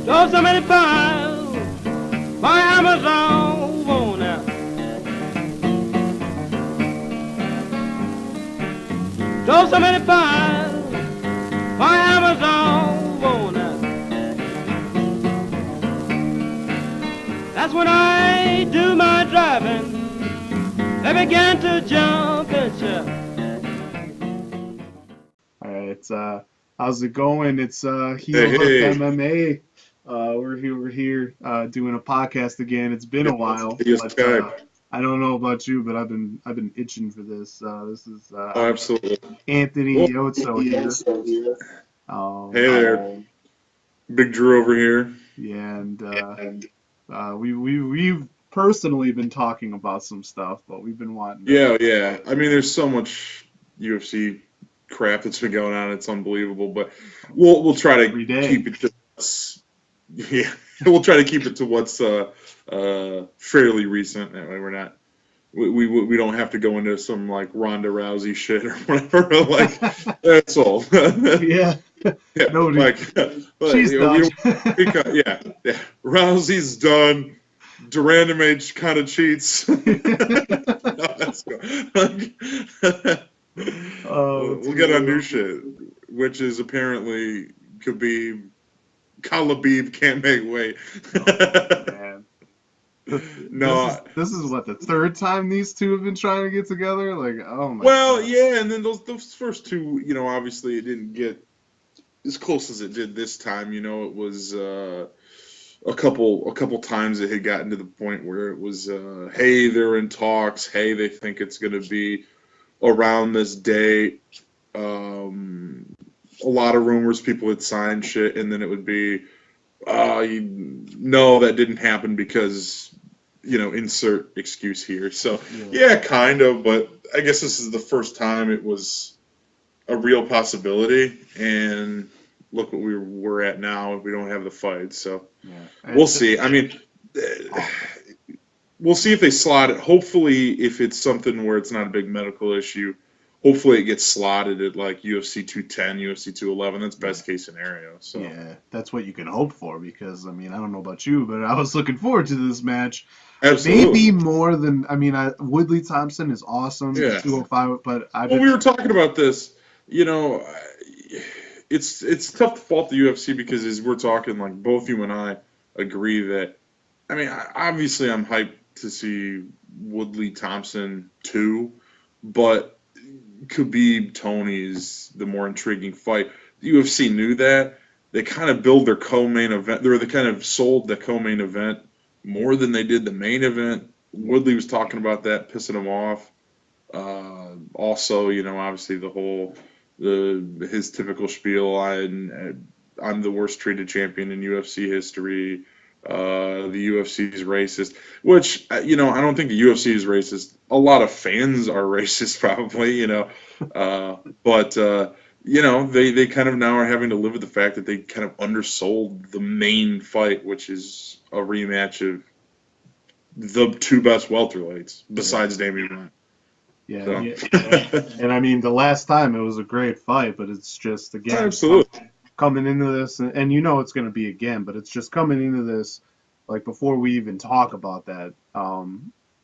Drove so many miles by Amazon on out. Drove so many miles by Amazon on out. That's when I do my driving. They began to jump and shout. All right, how's it going? It's Heelhooked Hey. MMA. We're here doing a podcast again. It's been a while, Yes, but Skype. I don't know about you, but I've been itching for this. This is Oh, absolutely. Anthony Well, Yotso here. Hey there. Big Drew over here. Yeah, and we've personally been talking about some stuff, but we've been wanting to. Yeah. I mean, there's so much UFC crap that's been going on. It's unbelievable. But we'll try to Every day. keep it to we'll try to keep it to what's fairly recent. That way we're not. We don't have to go into some like Ronda Rousey shit or whatever. Like that's all. Yeah. Yeah, No, dude. like She's done. yeah. Rousey's done. Durand mage kind of cheats. No, that's good. We'll get on new shit, which is apparently Khabib. Khabib can't make weight. Man. No. This is what, the third time these two have been trying to get together? Like, oh my Well, God. yeah, and then those first two, obviously it didn't get as close as it did this time. It was a couple times it had gotten to the point where it was, hey, they're in talks. Hey, they think it's going to be around this date. A lot of rumors, people would sign shit, and then it would be, no, that didn't happen because, insert excuse here. So, yeah, kind of, but I guess this is the first time it was a real possibility, and look what we're at now. We don't have the fight, so we'll see. I mean, we'll see if they slot it. Hopefully, if it's something where it's not a big medical issue, hopefully it gets slotted at like UFC 210, UFC 211. That's best case scenario. So Yeah, that's what you can hope for because, I mean, I don't know about you, but I was looking forward to this match. absolutely. Maybe more than, I mean, Woodley Thompson is awesome, Yeah. 205, but Well, we were talking about this. It's tough to fault the UFC because as we're talking, like both you and I agree that, I mean, obviously I'm hyped to see Woodley Thompson too, but Khabib Tony is the more intriguing fight. The UFC knew that. They kind of build their co-main event. They kind of sold the co-main event more than they did the main event. Woodley was talking about that, pissing him off. Also, obviously the whole his typical spiel. I'm the worst treated champion in UFC history. The UFC is racist, which I don't think the UFC is racist. A lot of fans are racist, probably. But they kind of now are having to live with the fact that they kind of undersold the main fight, which is a rematch of the two best welterweights besides Damian Bryan. Yeah, So. yeah. And I mean, the last time it was a great fight, but it's just, again, Absolutely. coming into this, and it's going to be again, but it's just coming into this, like, before we even talk about that,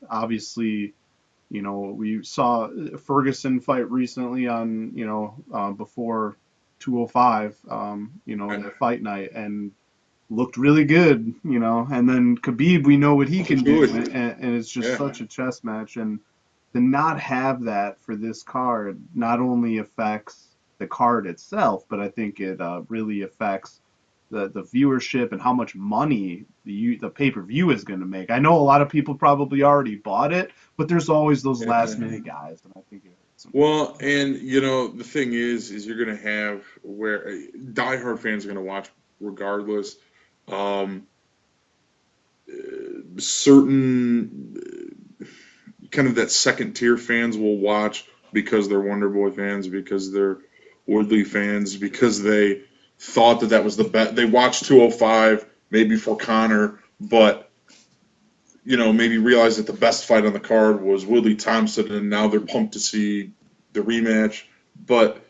obviously, we saw Ferguson fight recently on, before 205, the fight night, and looked really good, and then Khabib, we know what he can do, and it's just such a chess match, and to not have that for this card not only affects the card itself, but I think it really affects the viewership and how much money the pay-per-view is going to make. I know a lot of people probably already bought it, but there's always those last-minute guys, and I think it hurts them. Well, and the thing is you're going to have where diehard fans are going to watch regardless. Um, Certain kind of that second tier fans will watch because they're Wonder Boy fans, because they're Woodley fans, because they thought that was the best. They watched 205 maybe for Connor, but maybe realized that the best fight on the card was Woodley Thompson, and now they're pumped to see the rematch. But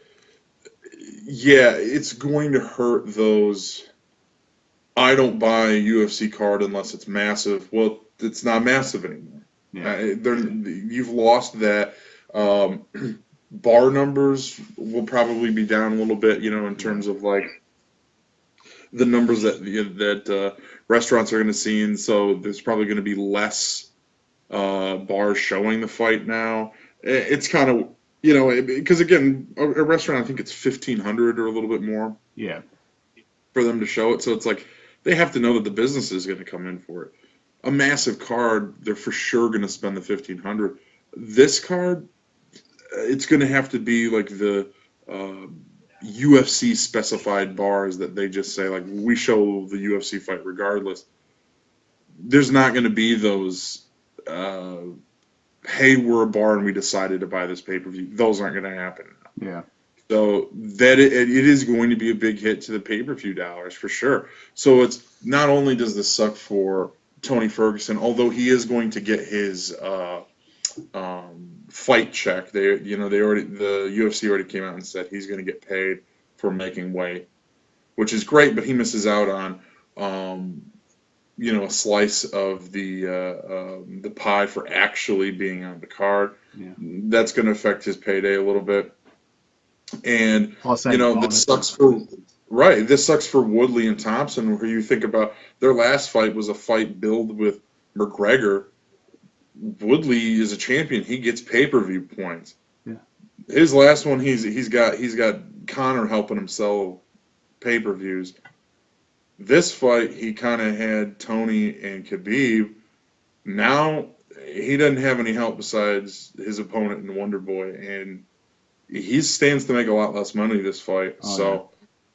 yeah, it's going to hurt those. I don't buy a UFC card unless it's massive. Well, it's not massive anymore. Yeah. You've lost that. Bar numbers will probably be down a little bit, in terms of like the numbers that restaurants are going to see, and so there's probably going to be less bars showing the fight now. It's kind of because again, a restaurant, I think it's 1,500 or a little bit more. Yeah. For them to show it, so it's like they have to know that the business is going to come in for it. A massive card, they're for sure going to spend the 1,500. This card, it's going to have to be like the UFC specified bars that they just say like we show the UFC fight regardless. There's not going to be those. Hey, we're a bar and we decided to buy this pay-per-view. Those aren't going to happen. Yeah. So that it is going to be a big hit to the pay-per-view dollars for sure. So it's not only does this suck for Tony Ferguson, although he is going to get his fight check. The UFC already came out and said he's going to get paid for making weight, which is great. But he misses out on a slice of the pie for actually being on the card. Yeah. That's going to affect his payday a little bit. And Plus, this sucks for Woodley and Thompson, where you think about their last fight was a fight billed with McGregor. Woodley is a champion; he gets pay-per-view points. Yeah. His last one, he's got Connor helping him sell pay-per-views. This fight, he kind of had Tony and Khabib. Now he doesn't have any help besides his opponent in Wonder Boy, and he stands to make a lot less money this fight. Yeah.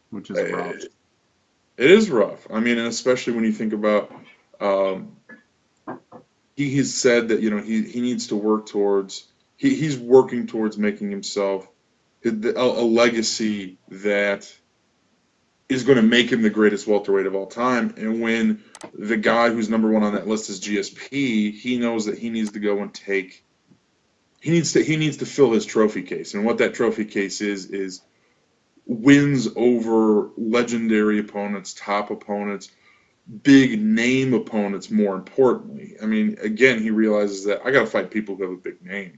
Which is rough. It is rough. I mean, and especially when you think about, he has said that he needs to work towards. He's working towards making himself a legacy that is going to make him the greatest welterweight of all time. And when the guy who's number one on that list is GSP, he knows that he needs to go and take. He needs to fill his trophy case, and what that trophy case is wins over legendary opponents, top opponents, big name opponents. More importantly, I mean, again, he realizes that I got to fight people who have a big name.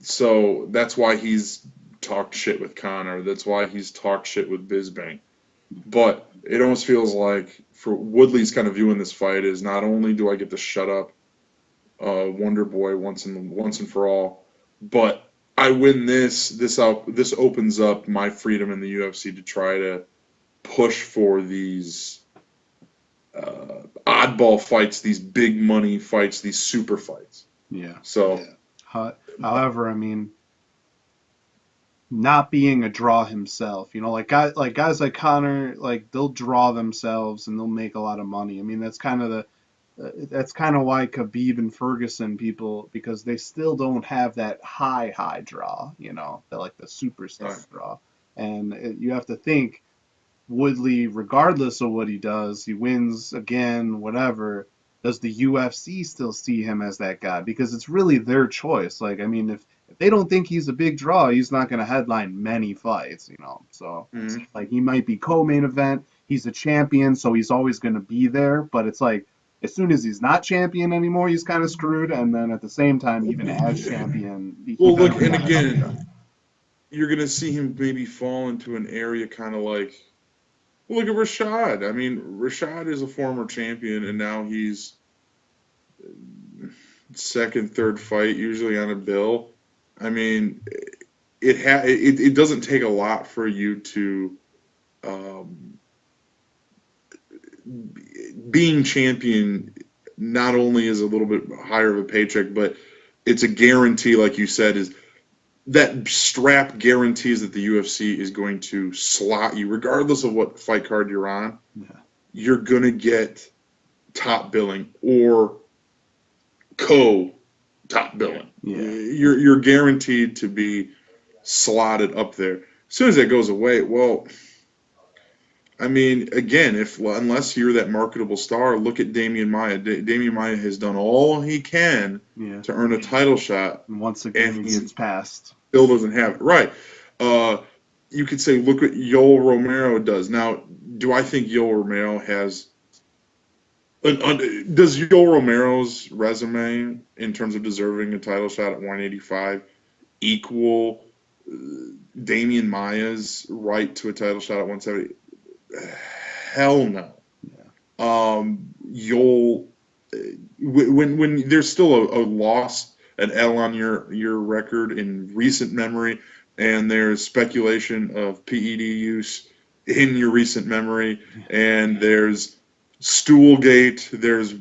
So that's why he's talked shit with Connor. That's why he's talked shit with Bisbang. But it almost feels like for Woodley's kind of viewing this fight is not only do I get to shut up Wonder Boy once and for all, but I win this. This opens up my freedom in the UFC to try to push for these oddball fights, these big money fights, these super fights. Yeah. So, however, I mean, not being a draw himself, like guys like Connor, like they'll draw themselves and they'll make a lot of money. I mean, that's kind of why Khabib and Ferguson because they still don't have that high draw, like the superstar draw. And you have to think Woodley, regardless of what he does, he wins again, whatever, does the UFC still see him as that guy? Because it's really their choice. Like, I mean, if they don't think he's a big draw, he's not going to headline many fights, So, like, he might be co-main event. He's a champion, so he's always going to be there. But it's like, as soon as he's not champion anymore, he's kind of screwed. And then at the same time, even as champion, well, look, and again, you're going to see him maybe fall into an area kind of like, well, look at Rashad. I mean, Rashad is a former champion, and now he's second, third fight, usually on a bill. I mean, it doesn't take a lot for you to being champion not only is a little bit higher of a paycheck, but it's a guarantee, like you said, is that strap guarantees that the UFC is going to slot you, regardless of what fight card you're on. Yeah. you're going to get top billing or co-top billing. Yeah. You're guaranteed to be slotted up there. As soon as that goes away, well, I mean, again, unless you're that marketable star, look at Damian Maia. Damian Maia has done all he can to earn a title shot. And once again, he gets passed. Still doesn't have it. Right. You could say, look what Yoel Romero does. Now, do I think Yoel Romero has... does Yoel Romero's resume, in terms of deserving a title shot at 185, equal Damian Maia's right to a title shot at 170? Hell no. Yoel, when there's still a loss, an L on your record in recent memory, and there's speculation of PED use in your recent memory, and there's Stoolgate, there's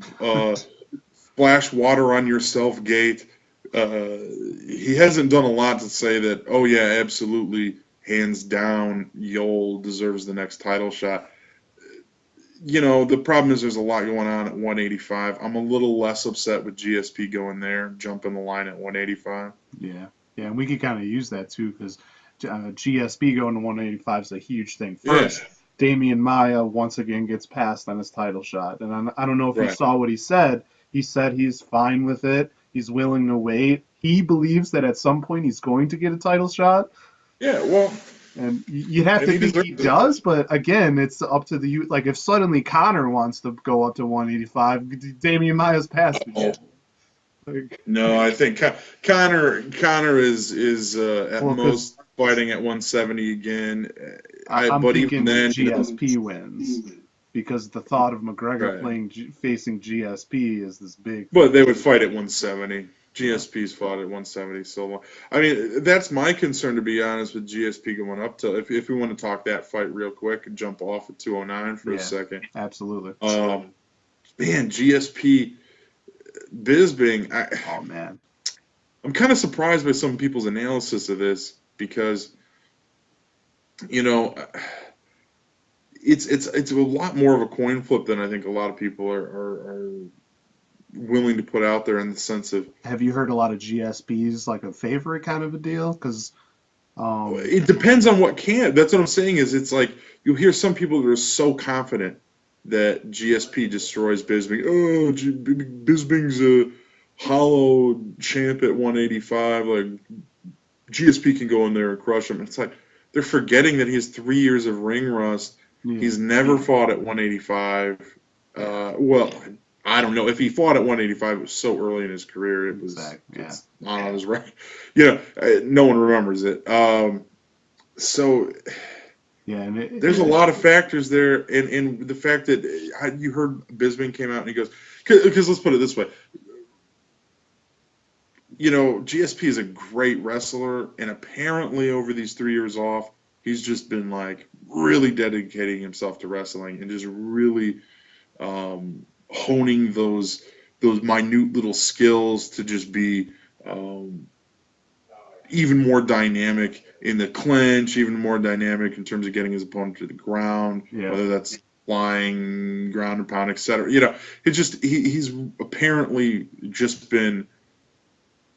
splash water on yourself gate. He hasn't done a lot to say that, oh yeah, absolutely, hands down, Yoel deserves the next title shot. You know, the problem is there's a lot going on at 185. I'm a little less upset with GSP going there, jumping the line at 185. Yeah, and we could kind of use that too, because GSP going to 185 is a huge thing. First, Damian Maia once again gets passed on his title shot, and I don't know if you saw what he said. He said he's fine with it. He's willing to wait. He believes that at some point he's going to get a title shot. Yeah, well, and you'd have to think he does, but again, it's up to the like if suddenly Conor wants to go up to 185, Damian Maia's passed again. No, I think Conor is at most fighting at 170 again. I'm but thinking even then, GSP wins, because the thought of McGregor facing GSP is this big. But they would fight at 170. GSP's fought at 170 so long. I mean, that's my concern, to be honest, with GSP going up to. If we want to talk that fight real quick and jump off at 209 for a second. Absolutely. Man, GSP, Bisping. Oh man, I'm kind of surprised by some people's analysis of this, because, you know, it's a lot more of a coin flip than I think a lot of people are willing to put out there, in the sense of. Have you heard a lot of GSPs like a favorite kind of a deal? Because it depends on what camp. That's what I'm saying. Is it's like you'll hear some people that are so confident that GSP destroys Bisping. Oh, Bisping's a hollow champ at 185. Like, GSP can go in there and crush him. It's like they're forgetting that he has 3 years of ring rust. Yeah. He's never fought at 185. Well, I don't know. If he fought at 185, it was so early in his career. It was it's not on his record. You know, no one remembers it. So yeah, and there's a lot of factors there, and the fact that you heard Bisping came out and he goes, because let's put it this way. You know, GSP is a great wrestler, and apparently over these 3 years off, he's just been like really dedicating himself to wrestling and just really honing those minute little skills to just be even more dynamic in the clinch, even more dynamic in terms of getting his opponent to the ground, whether that's flying, ground and pound, etc. You know, it's just he's apparently just been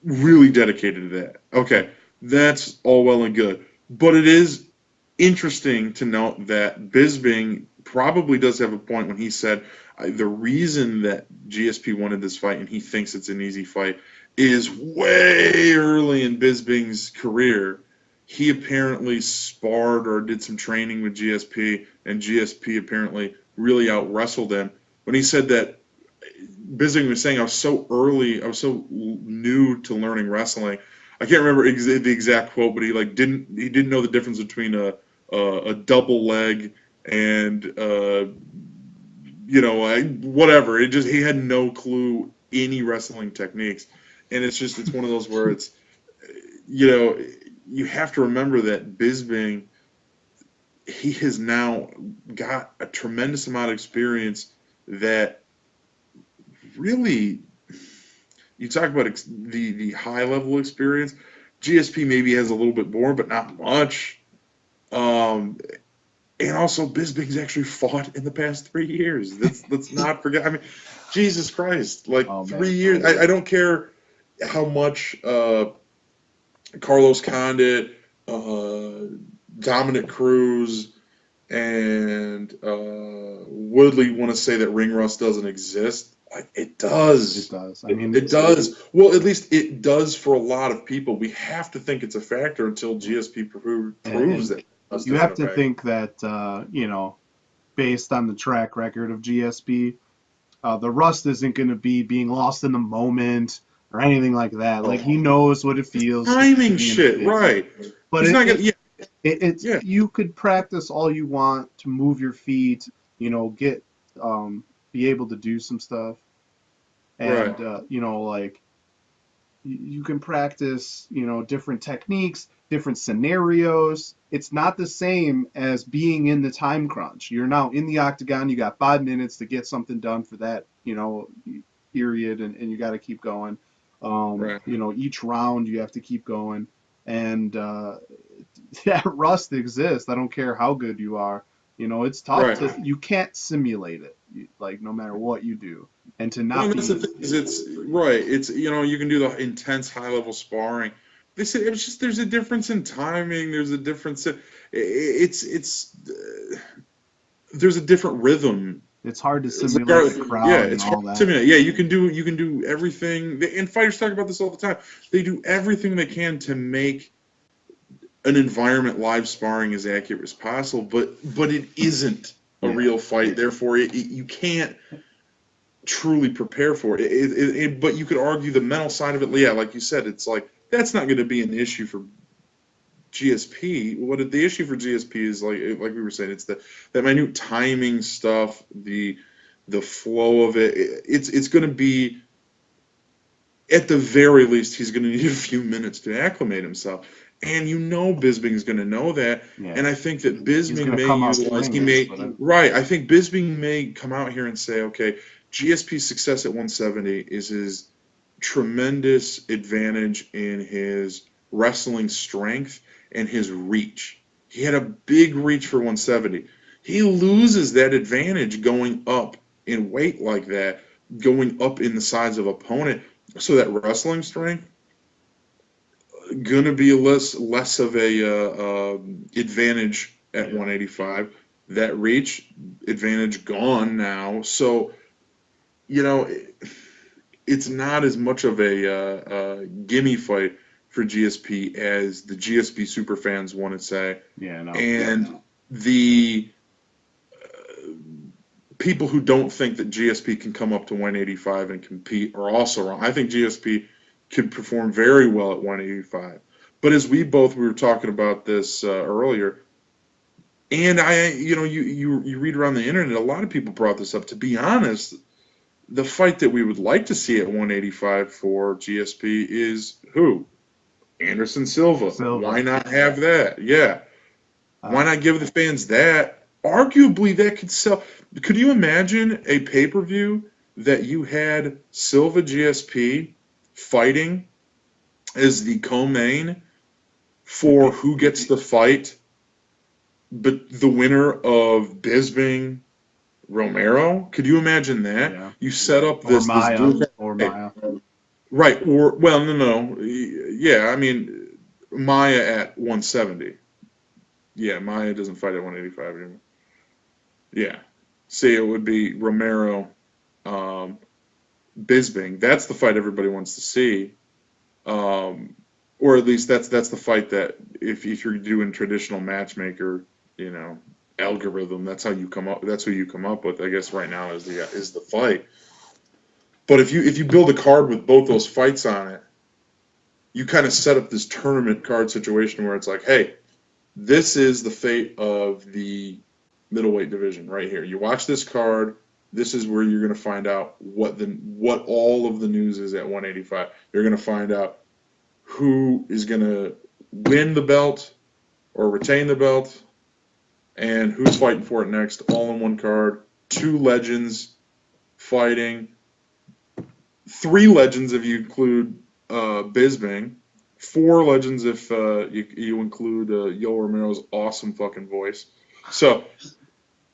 really dedicated to that. Okay, that's all well and good, but it is interesting to note that Bisping probably does have a point when he said the reason that GSP wanted this fight, and he thinks it's an easy fight, is way early in Bisping's career. He apparently sparred or did some training with GSP, and GSP apparently really out-wrestled him. When he said that, Bisping was saying, I was so new to learning wrestling. I can't remember the exact quote, but he didn't know the difference between a double leg and whatever. He had no clue any wrestling techniques, and it's one of those where it's, you know, you have to remember that Bisping, he has now got a tremendous amount of experience that really, you talk about the high level experience. GSP maybe has a little bit more, but not much. And also, Bisping's actually fought in the past 3 years. Let's not forget. I mean, Jesus Christ, like Oh, man. 3 years. I don't care how much Carlos Condit, Dominic Cruz, and Woodley want to say that ring rust doesn't exist. Like, it does. It does. I mean, It does. Well, at least it does for a lot of people. We have to think it's a factor until GSP proves that. You have to think that, based on the track record of GSP, the rust isn't going to be being lost in the moment or anything like that. Like, he knows what it feels. Timing shit, right. But He's not gonna, you could practice all you want to move your feet, get, be able to do some stuff. And, like, you can practice, different techniques, different scenarios. It's not the same as being in the time crunch. You're now in the octagon. You got 5 minutes to get something done for that, period, and you got to keep going. Each round you have to keep going. And that rust exists. I don't care how good you are. It's tough you can't simulate it, like, no matter what you do. And to not that's the thing, it's you can do the intense high level sparring. They say it's just there's a difference in timing. There's a difference. There's a different rhythm. It's hard to simulate the crowd. Yeah, it's hard to simulate. Yeah, you can do everything. And fighters talk about this all the time. They do everything they can to make an environment live sparring as accurate as possible, but it isn't a real fight. Therefore, you can't truly prepare for it. But you could argue the mental side of it. Yeah, like you said, it's like that's not going to be an issue for GSP. What the issue for GSP is, like we were saying, it's that minute timing stuff, the flow of it. It's going to be, at the very least, he's going to need a few minutes to acclimate himself. And Bisping is going to know that. Yeah. And I think that Bisping I think Bisping may come out here and say, okay, GSP's success at 170 is his tremendous advantage in his wrestling strength and his reach. He had a big reach for 170. He loses that advantage going up in weight like that, going up in the size of opponent. So that wrestling strength gonna be less of a advantage at 185. That reach advantage gone now. So it's not as much of a gimme fight for GSP as the GSP superfans want to say. Yeah, no. And the people who don't think that GSP can come up to 185 and compete are also wrong. I think GSP could perform very well at 185. But as we were talking about this earlier, and you read around the internet, a lot of people brought this up. To be honest, the fight that we would like to see at 185 for GSP is who? Anderson Silva. Why not have that? Yeah. Why not give the fans that? Arguably, that could sell. Could you imagine a pay-per-view that you had Silva GSP fighting as the co-main for who gets the fight, but the winner of Bisping Romero? Could you imagine that? Yeah. You set up this Maya. Right, no. Yeah, I mean, Maya at 170. Yeah, Maya doesn't fight at 185 anymore. Yeah. Say it would be Romero, Bisping. That's the fight everybody wants to see. Or at least that's the fight that if you're doing traditional matchmaker, algorithm, that's who you come up with. I guess right now is the fight. But if you build a card with both those fights on it, you kind of set up this tournament card situation where it's like, hey, this is the fate of the middleweight division right here. You watch this card. This is where you're going to find out what all of the news is at 185. You're going to find out who is going to win the belt or retain the belt, and who's fighting for it next, all in one card. 2 legends fighting. 3 legends if you include Bisping. 4 legends if you include Yoel Romero's awesome fucking voice. So,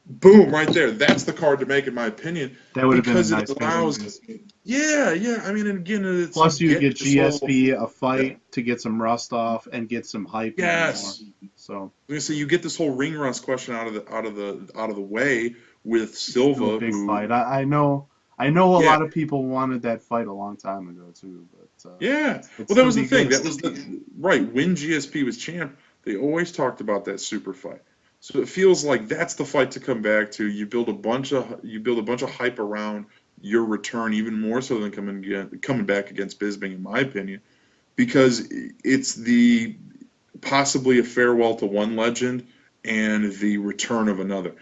boom, right there. That's the card to make, in my opinion, That would have been a because it nice pay-per-view. allows. Yeah. I mean, and again, it's Plus, you you get get this whole. GSP a fight to get some rust off and get some hype even more. Yes. So So you get this whole ring rust question out of the way with still a Silva, big who fight. I know. I know a yeah lot of people wanted that fight a long time ago too, but yeah. it'd Well, that still was the be thing. good. That was the right when GSP was champ. They always talked about that super fight. So it feels like that's the fight to come back to. You build a bunch of hype around your return, even more so than coming back against Bisping, in my opinion, because it's the possibly a farewell to one legend and the return of another.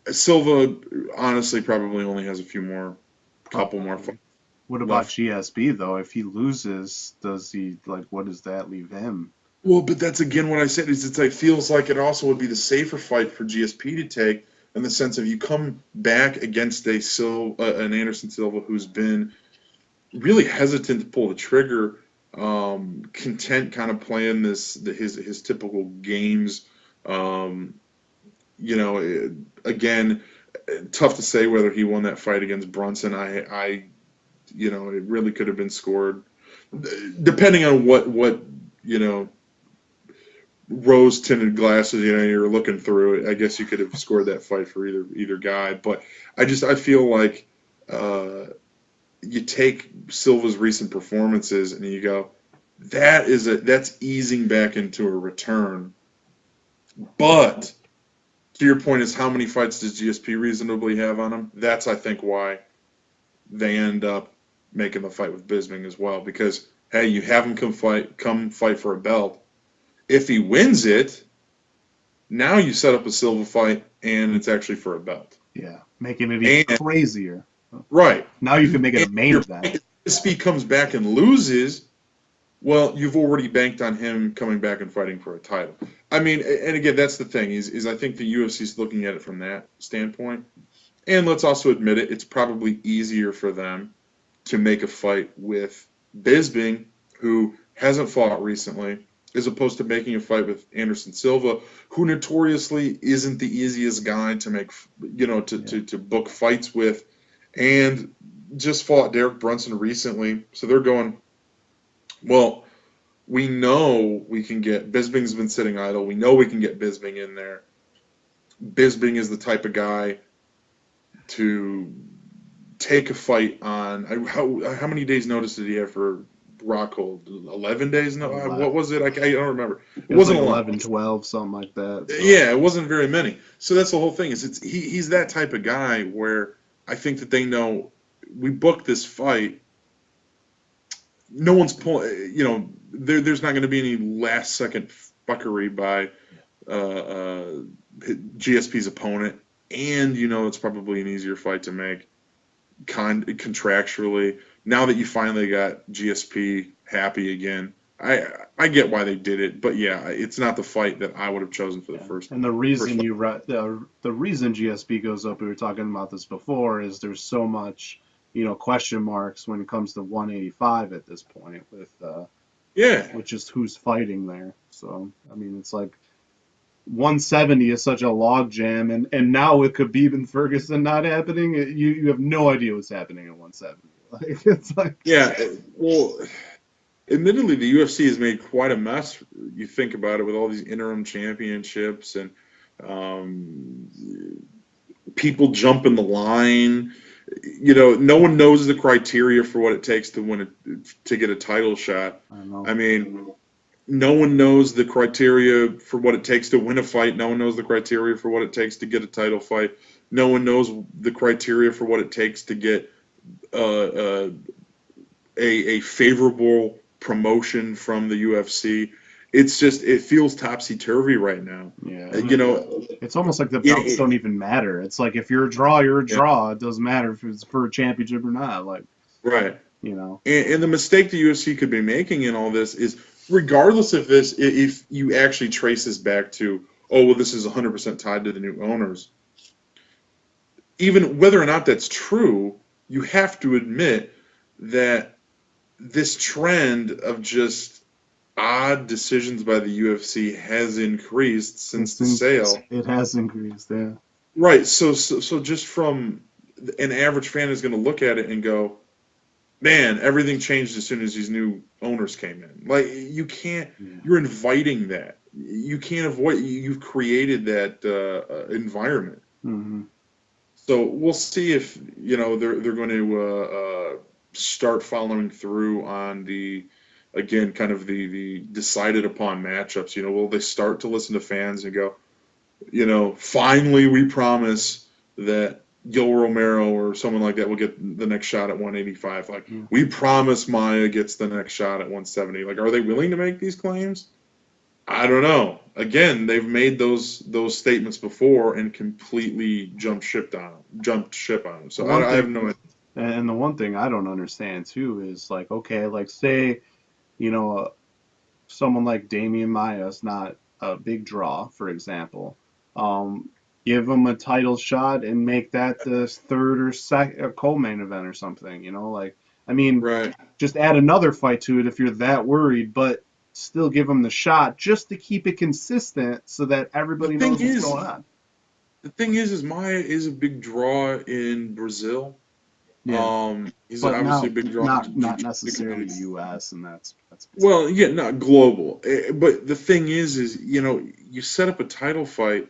Silva, honestly, probably only has couple more Probably. fights What about left. GSP though? If he loses, does he like what does that leave him? Well, but that's again what I said is it feels like it also would be the safer fight for GSP to take in the sense of you come back against an Anderson Silva who's been really hesitant to pull the trigger, content kind of playing his typical games. Um, again, tough to say whether he won that fight against Brunson. It really could have been scored, depending on what you know rose tinted glasses you're looking through. I guess you could have scored that fight for either guy, but I feel like you take Silva's recent performances and you go, that's easing back into a return. But to your point is how many fights does GSP reasonably have on him? That's I think why they end up making the fight with Bisping as well, because hey, you have him come fight for a belt. If he wins it, now you set up a Silva fight and it's actually for a belt. Yeah, making it even And crazier. right. Now you can make it a And main your event. point is, if GSP comes back and loses, well, you've already banked on him coming back and fighting for a title. I mean, and again, that's the thing is I think the UFC is looking at it from that standpoint. And let's also admit it, it's probably easier for them to make a fight with Bisping, who hasn't fought recently, as opposed to making a fight with Anderson Silva, who notoriously isn't the easiest guy to make, to book fights with, and just fought Derek Brunson recently. So they're going, well, we know we can get Bisping's been sitting idle. We know we can get Bisping in there. Bisping is the type of guy to take a fight on. How many days notice did he have for Rockhold? 11 days? No, what was it? I don't remember. It wasn't like a lot. 11, 12, something like that. So. Yeah, it wasn't very many. So that's the whole thing. He's that type of guy where I think that they know we booked this fight. No one's pulling. There's not going to be any last second fuckery by GSP's opponent, and it's probably an easier fight to make contractually. Now that you finally got GSP happy again, I get why they did it, but yeah, it's not the fight that I would have chosen for the first. And the reason the reason GSP goes up, we were talking about this before, is there's so much question marks when it comes to 185 at this point with just who's fighting there. So I mean, it's like 170 is such a log jam, and now with Khabib and Ferguson not happening, you have no idea what's happening at 170. Like it's like well, admittedly, the UFC has made quite a mess. You think about it with all these interim championships and people jumping the line. No one knows the criteria for what it takes to get a title shot. I mean, no one knows the criteria for what it takes to win a fight. No one knows the criteria for what it takes to get a title fight. No one knows the criteria for what it takes to get a favorable promotion from the UFC. It's just, it feels topsy-turvy right now. Yeah. It's almost like the belts don't even matter. It's like if you're a draw, you're a draw. It doesn't matter if it's for a championship or not. Like, right. And the mistake the UFC could be making in all this is, regardless of this, if you actually trace this back to, this is 100% tied to the new owners, even whether or not that's true, you have to admit that this trend of just odd decisions by the UFC has increased since the Since sale. it has increased, yeah. Right. So just from an average fan is going to look at it and go, man, everything changed as soon as these new owners came in. Like you can't, Yeah. you're inviting that. You can't avoid. You've created that environment. Mm-hmm. So we'll see if they're going to start following through on the again kind of the decided upon matchups. Will they start to listen to fans and go, finally we promise that Gil Romero or someone like that will get the next shot at 185. Like we promise Maya gets the next shot at 170. Like, are they willing to make these claims? I don't know. Again, they've made those statements before and completely jumped ship on them. So I have no idea. And the one thing I don't understand too is like, okay, like say, you know, someone like Damian Maia is not a big draw, for example. Um, Give him a title shot and make that the third or second co-main event or something, like, I mean, Right. just add another fight to it if you're that worried, but still give him the shot just to keep it consistent so that everybody knows what's going on. The thing is Maya is a big draw in Brazil. Yeah. He's But obviously a big draw not in the jiu-jitsu necessarily community. U.S. and that's Well, yeah, not global. But the thing is you set up a title fight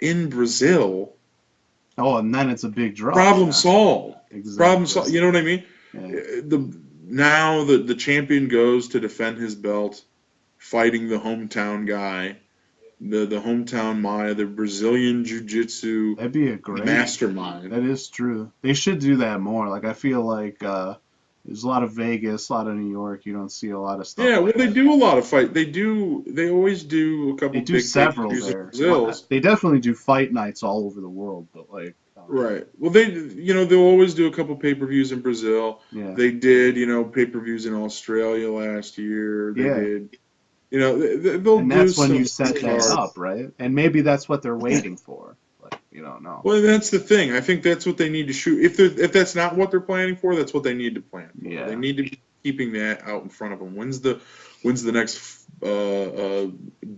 in Brazil. Oh, and then it's a big draw. Problem solved. Exactly. Problem solved. You know what I mean? Yeah. Now the champion goes to defend his belt, fighting the hometown guy, the hometown Maya, the Brazilian jiu-jitsu That'd be a great mastermind. That is true. They should do that more. Like I feel like there's a lot of Vegas, a lot of New York. You don't see a lot of stuff. Yeah, like well, they that. do a lot of fight. They always do a couple They do big several pay-per-views in there. Brazil. They definitely do fight nights all over the world, but like. Right. Well, they'll always do a couple pay-per-views in Brazil. Yeah. They did, pay-per-views in Australia last year. They did. They'll And that's do when some you set that cards. up, right? And maybe that's what they're waiting for. Like, you don't know. Well, that's the thing. I think that's what they need to shoot. If that's not what they're planning for, that's what they need to plan for. Yeah. They need to be keeping that out in front of them. When's the next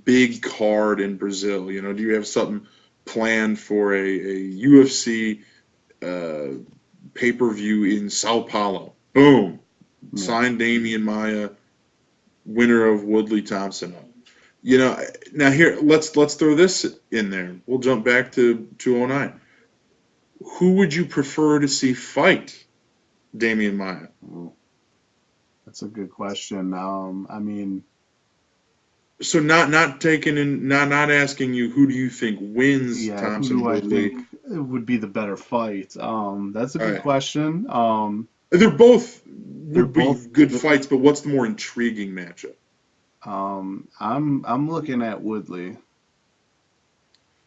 big card in Brazil? Do you have something planned for a UFC pay-per-view in Sao Paulo? Boom. Yeah. Sign Damian Maia, winner of Woodley Thompson up. Now here, let's throw this in there. We'll jump back to 209. Who would you prefer to see fight Damian Maia? That's a good question. I mean, so not taking in, not asking you who do you think wins Thompson who do I Woodley. think would be the better fight? That's a good Right. question. They're both would be both good fights, but what's the more intriguing matchup? I'm looking at Woodley.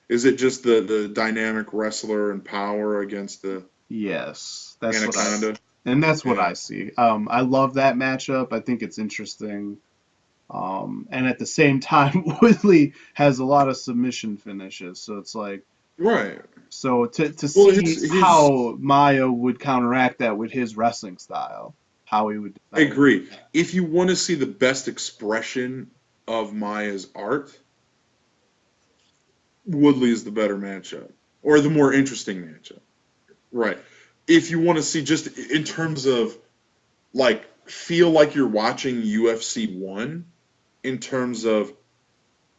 Is it just the dynamic wrestler and power against the Yes, that's Anaconda? that's what I see. I love that matchup. I think it's interesting. And at the same time, Woodley has a lot of submission finishes, so it's like Right. so to Well, see his- how Maya would counteract that with his wrestling style, how he would I agree. If you want to see the best expression of Maya's art, Woodley is the better matchup, or the more interesting matchup. Right. If you want to see just in terms of like feel like you're watching UFC 1 in terms of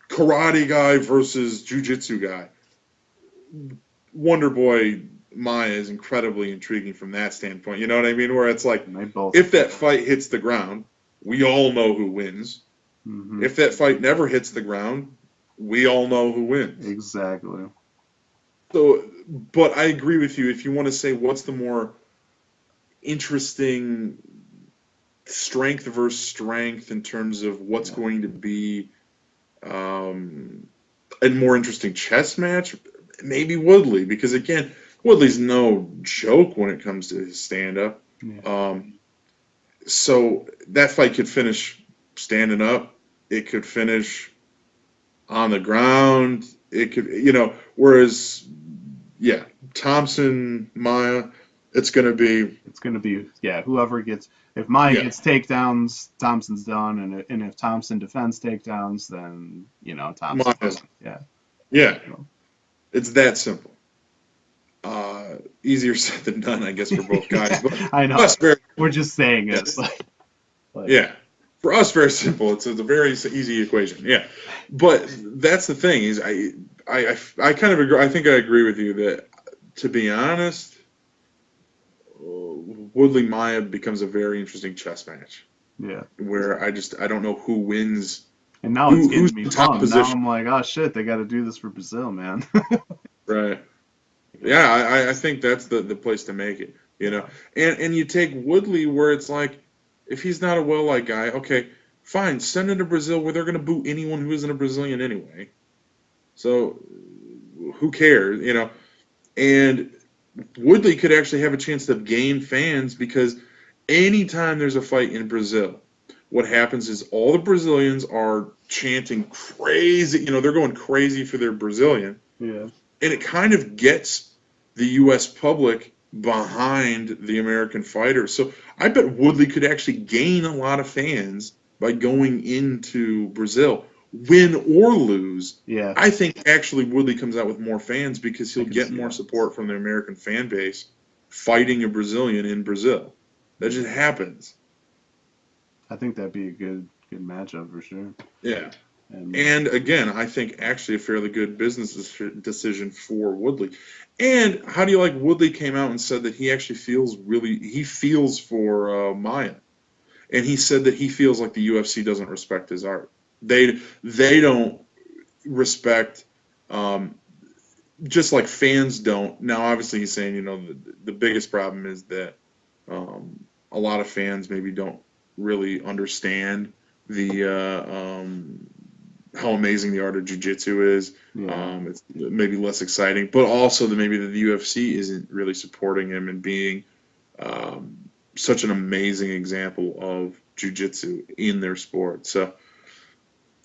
karate guy versus jiu-jitsu guy, Wonder Boy Maya is incredibly intriguing from that standpoint. You know what I mean? Where it's like, if that fight hits the ground, we all know who wins. Mm-hmm. If that fight never hits the ground, we all know who wins. Exactly. So, but I agree with you. If you want to say what's the more interesting strength versus strength in terms of what's going to be a more interesting chess match, maybe Woodley, because again, Woodley's no joke when it comes to his stand-up. Yeah. So that fight could finish standing up. It could finish on the ground. It could, whereas, yeah, Thompson, Maya, It's going to be whoever gets. If Maya Yeah. gets takedowns, Thompson's done, and if Thompson defends takedowns, then Thompson's Maya's. done. Yeah. Yeah, So. it's that simple. Easier said than done, I guess, for both guys. But I know. us, We're just saying it. yeah. For us, very simple. It's a very easy equation. Yeah. But that's the thing is I kind of agree. I think I agree with you that, to be honest, Woodley Maya becomes a very interesting chess match. Yeah. Where I don't know who wins. And now it's who's getting me the top pumped. Now position. I'm like, oh shit, they got to do this for Brazil, man. Right. Yeah, I think that's the place to make it, And you take Woodley, where it's like, if he's not a well-liked guy, okay, fine, send him to Brazil where they're going to boo anyone who isn't a Brazilian anyway. So who cares, And Woodley could actually have a chance to gain fans, because anytime there's a fight in Brazil, what happens is all the Brazilians are chanting crazy, they're going crazy for their Brazilian. Yeah. And it kind of gets the U.S. public behind the American fighter. So I bet Woodley could actually gain a lot of fans by going into Brazil, win or lose. Yeah. I think actually Woodley comes out with more fans because he'll get more that. support from the American fan base fighting a Brazilian in Brazil. That just happens. I think that'd be a good matchup for sure. Yeah. And again, I think actually a fairly good business decision for Woodley. And how do you like Woodley came out and said that he actually feels for Maya, and he said that he feels like the UFC doesn't respect his art. They don't respect, just like fans don't. Now, obviously, he's saying the biggest problem is that a lot of fans maybe don't really understand how amazing the art of jiu-jitsu is. Yeah. It's maybe less exciting, but also that maybe the UFC isn't really supporting him and being such an amazing example of jiu-jitsu in their sport. So,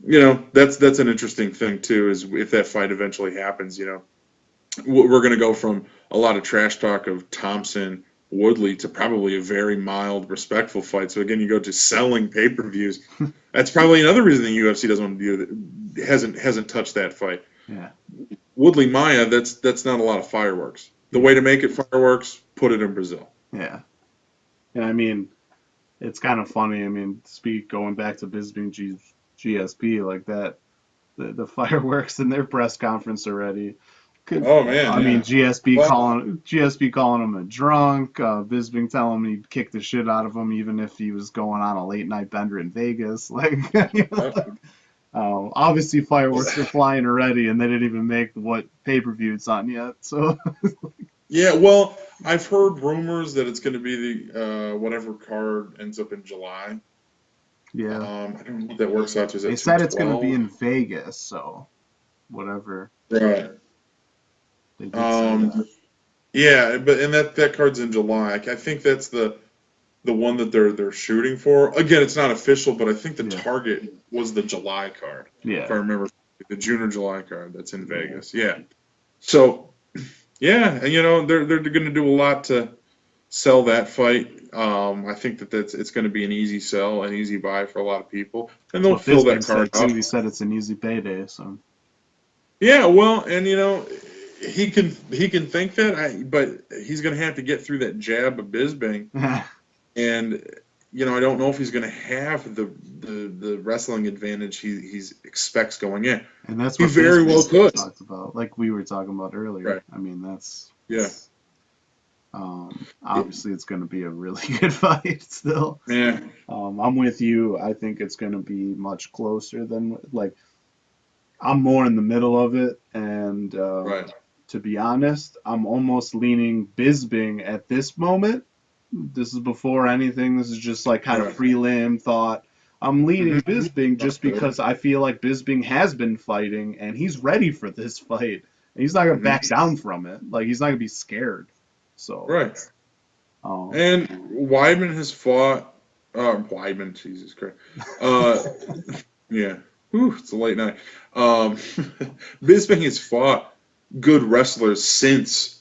that's an interesting thing too, is if that fight eventually happens, we're going to go from a lot of trash talk of Thompson Woodley to probably a very mild, respectful fight. So again, you go to selling pay-per-views. That's probably another reason the UFC doesn't want to do that. Hasn't touched that fight. Yeah. Woodley Maya, that's not a lot of fireworks. The way to make it fireworks, put it in Brazil. Yeah. And I mean, it's kind of funny. I mean, going back to Bisping GSP like that, the fireworks in their press conference already. Oh man! I mean, GSP calling him a drunk. Bisping telling him he'd kick the shit out of him even if he was going on a late night bender in Vegas. Obviously fireworks are flying already, and they didn't even make what pay-per-view it's on yet. So. Yeah, well, I've heard rumors that it's going to be the whatever card ends up in July. Yeah. I don't know what that works out to. They said it's going to be in Vegas, so whatever. Right. Yeah, and that card's in July. I think that's the one that they're shooting for. Again, it's not official, but I think the target was the July card. Yeah. If I remember, the June or July card that's in Vegas. Yeah. So, yeah, and they're going to do a lot to sell that fight. I think it's going to be an easy sell, an easy buy for a lot of people, and they'll fill that card up. He said it's an easy payday, so. Yeah, well, and he can think that, but he's going to have to get through that jab of Bisping, and I don't know if he's going to have the wrestling advantage he expects going in. And that's what he very well could. Talked about, like we were talking about earlier. Right. I mean, that's obviously it's going to be a really good fight still. Yeah. I'm with you. I think it's going to be much closer than I'm more in the middle of it, and right. To be honest, I'm almost leaning Bisping at this moment. This is before anything. This is just kind of prelim thought. I'm leaning Bisping just because I feel like Bisping has been fighting and he's ready for this fight. And he's not going to back down from it. He's not going to be scared. So right. And Weidman has fought. Weidman, Jesus Christ. Yeah. Whew, it's a late night. Bisping has fought good wrestlers since,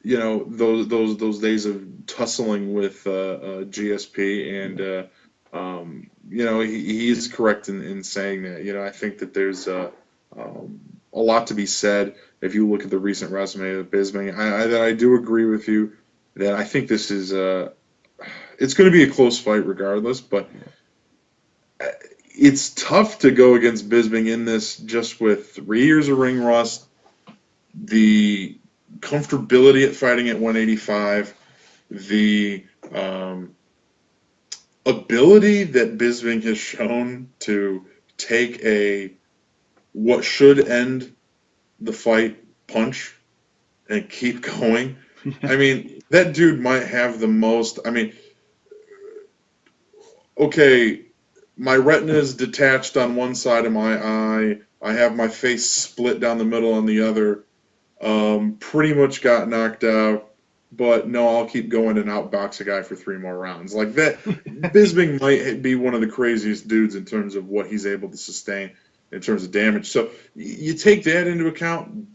those days of tussling with GSP, and he is correct in saying that. I think that there's a lot to be said if you look at the recent resume of Bisping. I do agree with you that I think this is it's going to be a close fight regardless, but it's tough to go against Bisping in this just with 3 years of ring rust, the comfortability at fighting at 185, the ability that Bisping has shown to take what should end the fight punch and keep going. I mean, that dude might have the most. I mean, okay, my retina is detached on one side of my eye. I have my face split down the middle on the other. Pretty much got knocked out, but no, I'll keep going and outbox a guy for 3 more rounds. Like that, Bisping might be one of the craziest dudes in terms of what he's able to sustain in terms of damage. So you take that into account.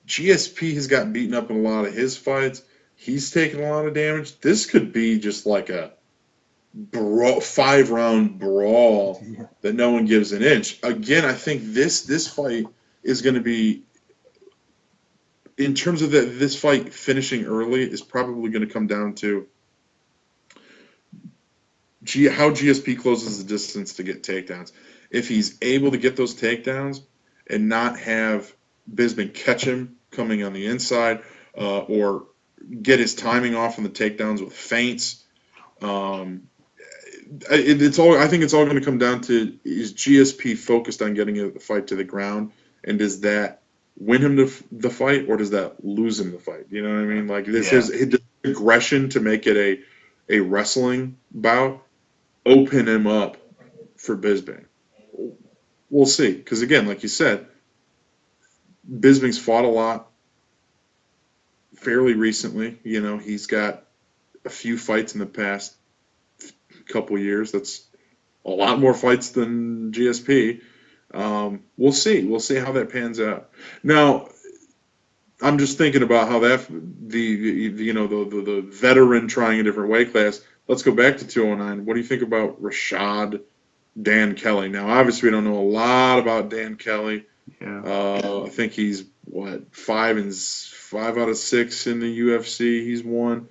GSP has got beaten up in a lot of his fights. He's taken a lot of damage. This could be just like a 5-round brawl that no one gives an inch. Again, I think this fight is going to be, in terms of this fight finishing early, is probably going to come down to how GSP closes the distance to get takedowns. If he's able to get those takedowns and not have Bisping catch him coming on the inside, or get his timing off on the takedowns with feints, I think it's all going to come down to, is GSP focused on getting the fight to the ground, and does that win him the fight, or does that lose him the fight? You know what I mean? Like, this is aggression to make it a wrestling bout, open him up for Bisping. We'll see, because again, like you said, Bisping's fought a lot fairly recently. He's got a few fights in the past couple years. That's a lot more fights than GSP. We'll see. We'll see how that pans out. Now, I'm just thinking about how the veteran trying a different weight class. Let's go back to 209. What do you think about Rashad Dan Kelly? Now, obviously, we don't know a lot about Dan Kelly. I think he's 5 out of 6 in the UFC. He's won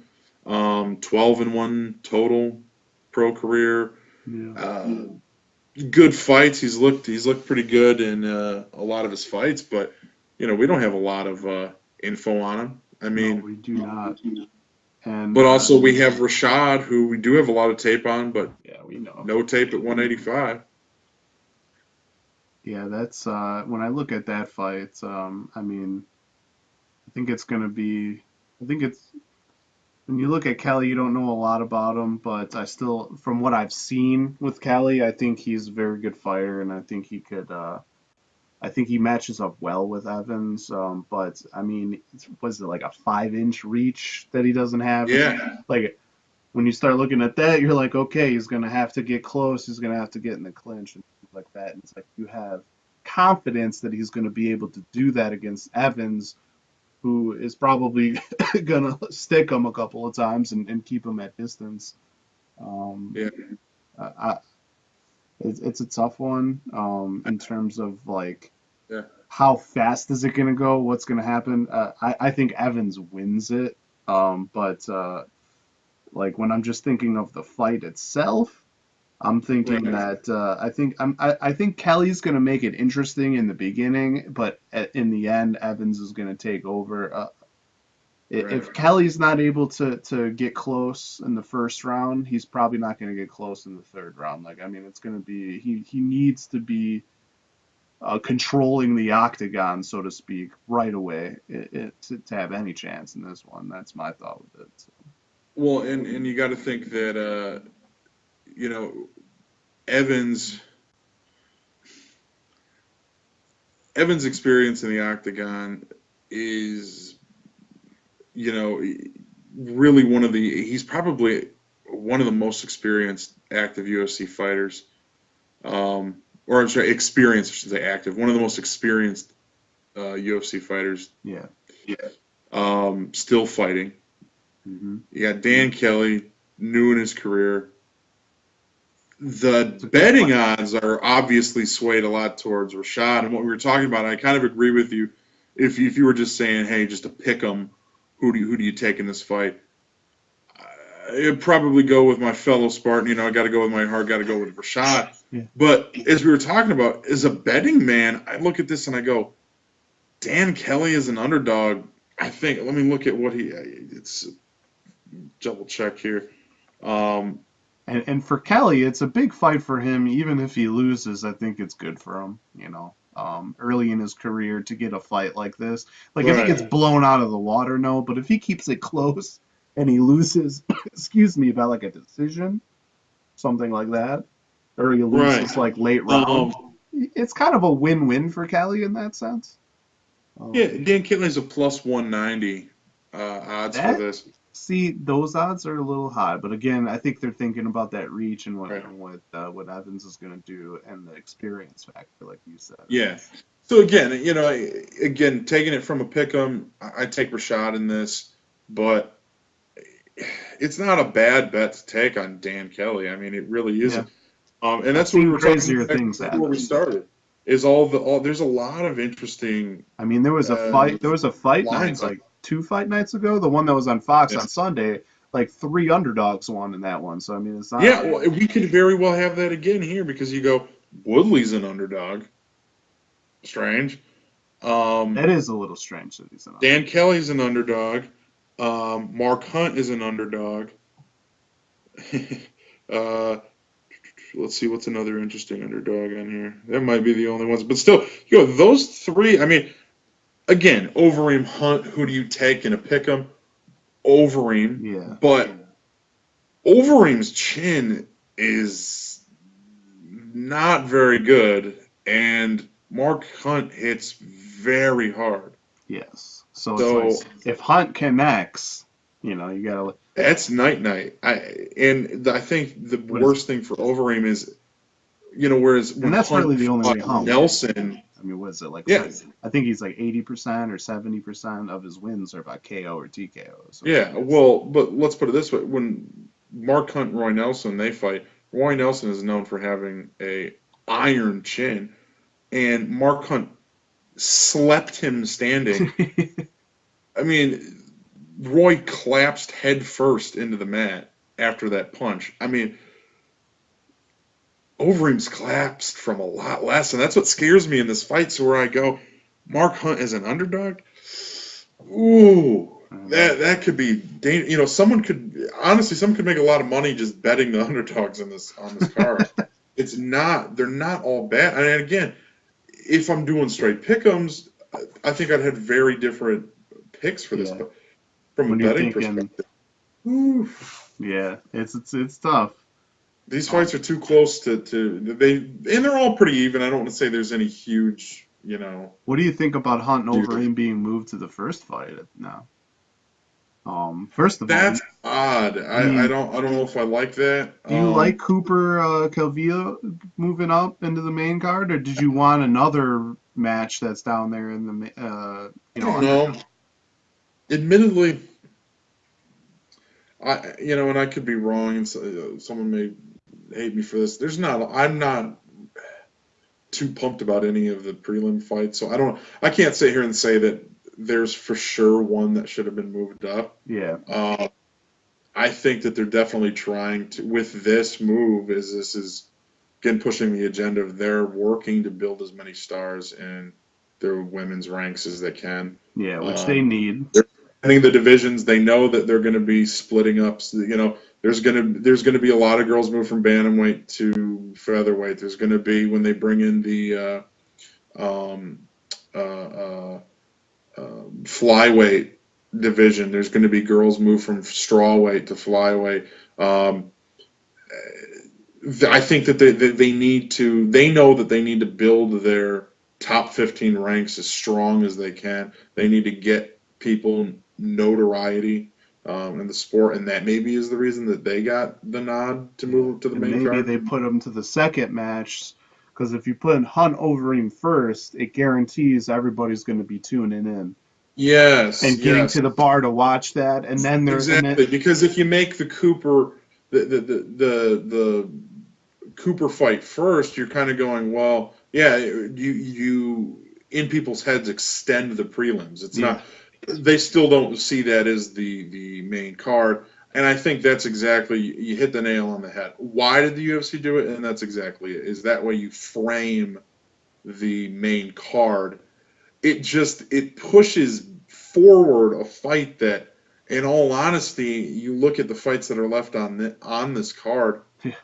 12-1 total pro career. Good fights. He's looked pretty good in a lot of his fights, but we don't have a lot of info on him. I mean, no, we do not. And but also we have Rashad, who we do have a lot of tape on, but we know no tape at 185. Yeah, that's when I look at that fight. I mean, I think it's going to be. I think it's. When you look at Kelly, you don't know a lot about him, but I still, from what I've seen with Kelly, I think he's a very good fighter, and I think he could. I think he matches up well with Evans. But I mean, was it like a 5-inch reach that he doesn't have? Yeah. Like, when you start looking at that, you're like, okay, he's gonna have to get close. He's gonna have to get in the clinch and things like that. And it's like you have confidence that he's gonna be able to do that against Evans, who is probably gonna stick him a couple of times and keep him at distance. It's a tough one in terms of like how fast is it gonna go? What's gonna happen? I think Evans wins it, but like when I'm just thinking of the fight itself, I'm thinking that I think Kelly's gonna make it interesting in the beginning, but in the end, Evans is gonna take over. If Kelly's not able to get close in the first round, he's probably not gonna get close in the third round. Like, I mean, it's gonna be he needs to be controlling the octagon, so to speak, right away to have any chance in this one. That's my thought with it. So. Well, and you got to think that Evans' experience in the octagon is, really he's probably one of the most experienced active UFC fighters. Or I'm sorry, experienced, I should say active. One of the most experienced UFC fighters. Yeah. still fighting. Mm-hmm. You got Dan Kelly, new in his career. The betting odds are obviously swayed a lot towards Rashad, and what we were talking about, I kind of agree with you. If you were just saying, hey, just to pick 'em, who do you take in this fight? I'd probably go with my fellow Spartan. I got to go with my heart. Got to go with Rashad. Yeah. But as we were talking about, as a betting man, I look at this and I go, Dan Kelly is an underdog. I think. Let me look at what it's double check here. And for Kelly, it's a big fight for him. Even if he loses, I think it's good for him. Early in his career to get a fight like this. Like if he gets blown out of the water, no. But if he keeps it close and he loses, excuse me, by like a decision, something like that, or he loses like late round, it's kind of a win-win for Kelly in that sense. Yeah, Dan Kelly's a plus 190 odds for this. See, those odds are a little high, but again, I think they're thinking about that reach and what Evans is going to do and the experience factor, like you said. Yeah. So again, taking it from a pick'em, I take Rashad in this, but it's not a bad bet to take on Dan Kelly. I mean, it really isn't. Yeah. And that's what we were talking about before we started. Is there's a lot of interesting. I mean, there was a fight. There was a fight night like 2 fight nights ago. The one that was on Fox on Sunday, like 3 underdogs won in that one. So I mean, it's not. Yeah, well, we could very well have that again here because you go Woodley's an underdog. Strange. That is a little strange that he's an underdog. Dan Kelly's an underdog. Mark Hunt is an underdog. Let's see what's another interesting underdog on here. That might be the only ones, but still, those 3. I mean, again, Overeem, Hunt. Who do you take in a pick'em? Overeem. Yeah. But Overeem's chin is not very good, and Mark Hunt hits very hard. Yes. So it's like, if Hunt connects, you gotta. That's night. I think the worst thing for Overeem is, whereas when that's Hunt really the only way Hunt Nelson. I mean, what is it like? Yeah. I think he's like 80% or 70% of his wins are by KO or TKO. So yeah. Well, but let's put it this way: when Mark Hunt and Roy Nelson they fight, Roy Nelson is known for having a iron chin, and Mark Hunt slept him standing. I mean, Roy collapsed head first into the mat after that punch. I mean, Overeem's collapsed from a lot less, and that's what scares me in this fight. So where I go, Mark Hunt is an underdog. Ooh, that could be dangerous. Someone could make a lot of money just betting the underdogs on this card. They're not all bad. And again, if I'm doing straight pick'ems, I think I'd have very different picks for this. Yeah. But from a betting perspective, yeah, it's tough. These fights are too close to they're all pretty even. I don't want to say there's any huge, What do you think about Hunt and Overeem being moved to the first fight now? First of all, that's odd. I don't know if I like that. Do you like Cooper Calvillo moving up into the main card, or did you want another match that's down there in the I don't know. Admittedly, and I could be wrong, and someone may hate me for this. I'm not too pumped about any of the prelim fights, so I can't sit here and say that there's for sure one that should have been moved up. Yeah. I think that they're definitely trying to, with this move, this is again pushing the agenda of they're working to build as many stars in their women's ranks as they can. Yeah, which they need. They're expanding the divisions. They know that they're going to be splitting up. So, there's going to be a lot of girls move from bantamweight to featherweight. There's going to be, when they bring in the flyweight division, there's going to be girls move from strawweight to flyweight. I think that they know that they need to build their top 15 ranks as strong as they can. They need to get people notoriety in the sport, and that maybe is the reason that they got the nod to move to the main card. Maybe they put them to the second match, because if you put Hunt Overeem first, it guarantees everybody's going to be tuning in Yes, and getting yes, to the bar to watch that, and then exactly. Because if you make the Cooper fight first, you're kind of going, well, yeah, you in people's heads extend the prelims. It's yeah, not, they still don't see that as the main card. And I think that's exactly, you hit the nail on the head. Why did the UFC do it? And that's exactly it. Is that way you frame the main card. It pushes forward a fight that, in all honesty, you look at the fights that are left on this card. yeah.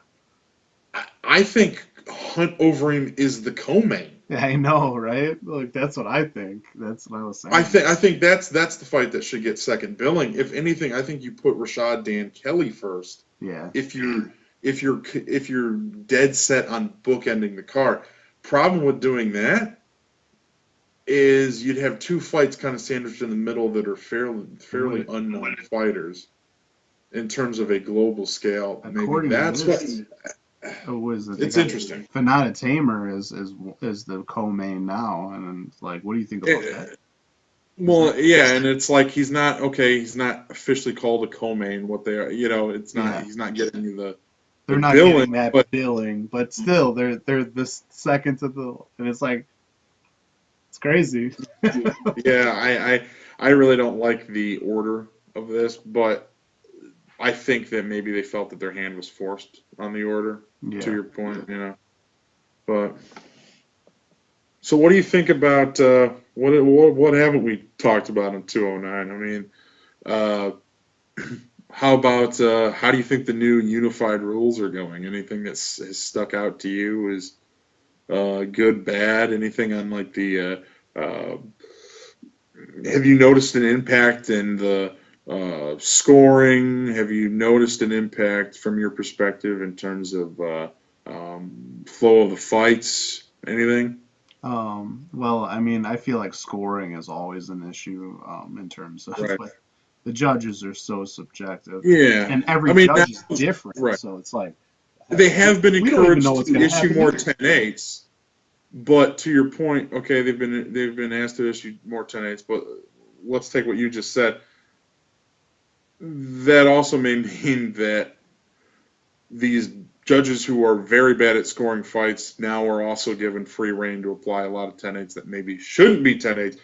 I think Hunt Overeem is the co-main. Yeah, I know, right? Like that's what I think. That's what I was I saying. think I think that's the fight that should get second billing. If anything, I think you put Rashad Dan Kelly first. Yeah, If you're dead set on bookending the card. Problem with doing that is you'd have two fights kind of sandwiched in the middle that are fairly unknown fighters in terms of a global scale. Maybe according to that's what this, was it? it's interesting. Fanata Tamer is the co-main now, and like, what do you think about that? Well, yeah, and it's like he's not okay. He's not officially called a co-main. What they are, it's not. Yeah. He's not getting you the They're not billing, getting that but billing, but still, they're the second to the, and it's like it's crazy. yeah, I really don't like the order of this, but I think that maybe they felt that their hand was forced on the order. To Yeah. your point. But so, what do you think about what haven't we talked about in 209? I mean, uh, how about how do you think the new unified rules are going? Anything has stuck out to you as good, bad? Anything on like the have you noticed an impact in the scoring? Have you noticed an impact from your perspective in terms of flow of the fights? Anything? Well, I mean, I feel like scoring is always an issue, in terms of Right. like the judges are so subjective, Yeah. and every I mean, judge is now, different, right. so it's like They have been we don't even know encouraged what's to gonna issue happen more either. 10-8s, but to your point, okay, they've been asked to issue more 10-8s, but let's take what you just said. That also may mean that these judges who are very bad at scoring fights now are also given free rein to apply a lot of 10-8s that maybe shouldn't be 10-8s.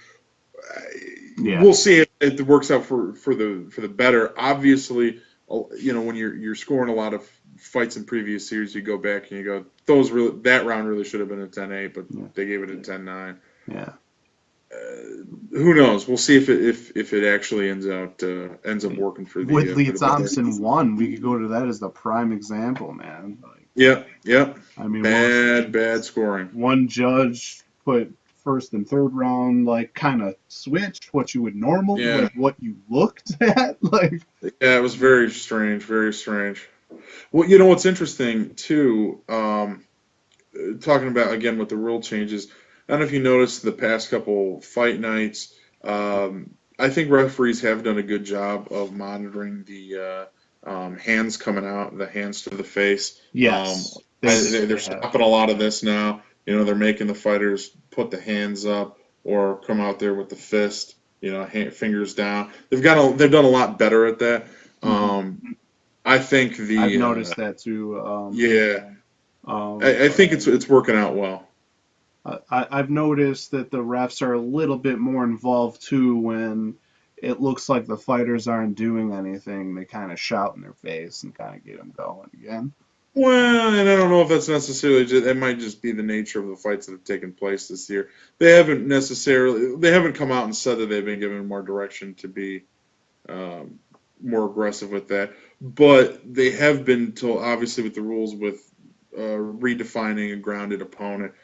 Yeah, We'll see if it works out for the better. Obviously, when you're scoring a lot of fights in previous series, you go back and you go, that round really should have been a 10-8, but yeah, they gave it a 10-9. yeah. Who knows? We'll see if it actually ends up working for Woodley for the better. Thompson won. We could go to that as the prime example, man. Like, Yep. I mean, Bad scoring. one judge put first and third round like kind of switched what you would normally, Yeah. like what you looked at, like. Yeah, it was very strange, very strange. Well, you know what's interesting too, talking about again with the rule changes. I don't know if you noticed the past couple fight nights. I think referees have done a good job of monitoring the hands coming out, the hands to the face. Yes, They're have. stopping a lot of this now. They're making the fighters put the hands up or come out there with the fist. Fingers down. They've done a lot better at that. I think I've noticed that too. yeah. I think it's working out well. I've noticed that the refs are a little bit more involved too when it looks like the fighters aren't doing anything. They kind of shout in their face and kind of get them going again. Well, and I don't know if that's necessarily it might just be the nature of the fights that have taken place this year. They haven't come out and said that they've been given more direction to be more aggressive with that, but they have been told, obviously with the rules with redefining a grounded opponent.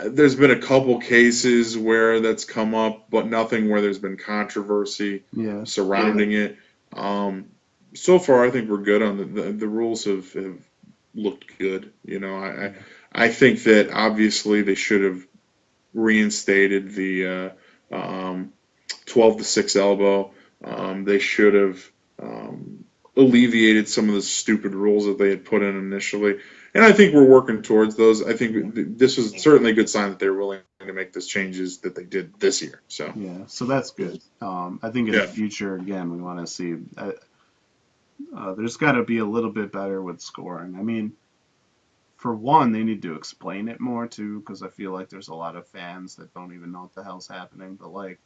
There's been a couple cases where that's come up, but nothing where there's been controversy surrounding it. So far, I think we're good on the rules have looked good. I think that obviously they should have reinstated the 12-6 elbow. They should have alleviated some of the stupid rules that they had put in initially. And I think we're working towards those. I think this was certainly a good sign that they're willing to make those changes that they did this year. So Yeah, so that's good. I think in the future, again, we want to see there's got to be a little bit better with scoring. I mean, for one, they need to explain it more too, because I feel like there's a lot of fans that don't even know what the hell's happening. But like,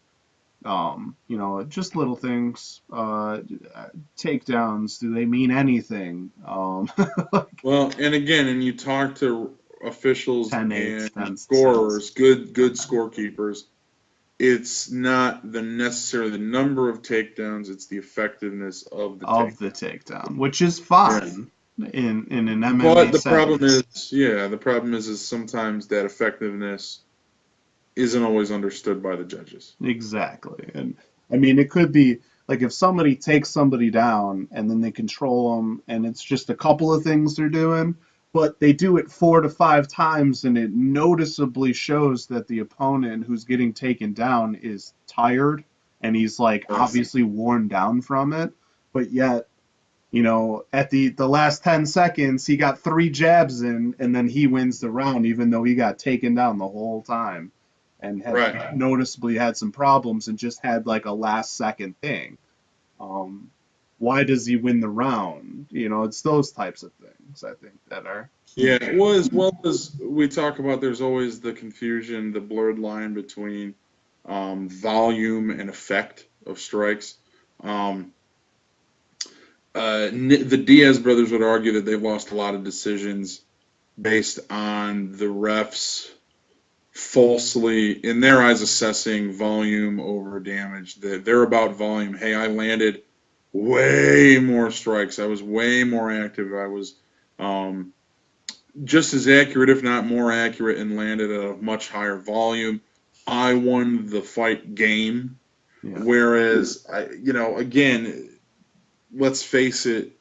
just little things. Takedowns, do they mean anything? Well, and again, and you talk to officials 10-8, and scorers, good scorekeepers. It's not necessarily the number of takedowns; it's the effectiveness of the takedown, which is fine in an MMA. But the problem is sometimes that effectiveness isn't always understood by the judges. Exactly, and I mean it could be like if somebody takes somebody down and then they control them, and it's just a couple of things they're doing, but they do it 4 to 5 times, and it noticeably shows that the opponent who's getting taken down is tired, and he's like obviously worn down from it, but yet, at the last 10 seconds, he got 3 jabs in, and then he wins the round, even though he got taken down the whole time and had noticeably had some problems and just had like a last second thing. Why does he win the round? It's those types of things, I think, that are... Yeah, well, as we talk about, there's always the confusion, the blurred line between volume and effect of strikes. The Diaz brothers would argue that they've lost a lot of decisions based on the refs falsely, in their eyes, assessing volume over damage. They're about volume. Hey, I landed way more strikes. I was way more active. I was just as accurate, if not more accurate, and landed at a much higher volume. I won the fight game. Yeah. Whereas, again, let's face it,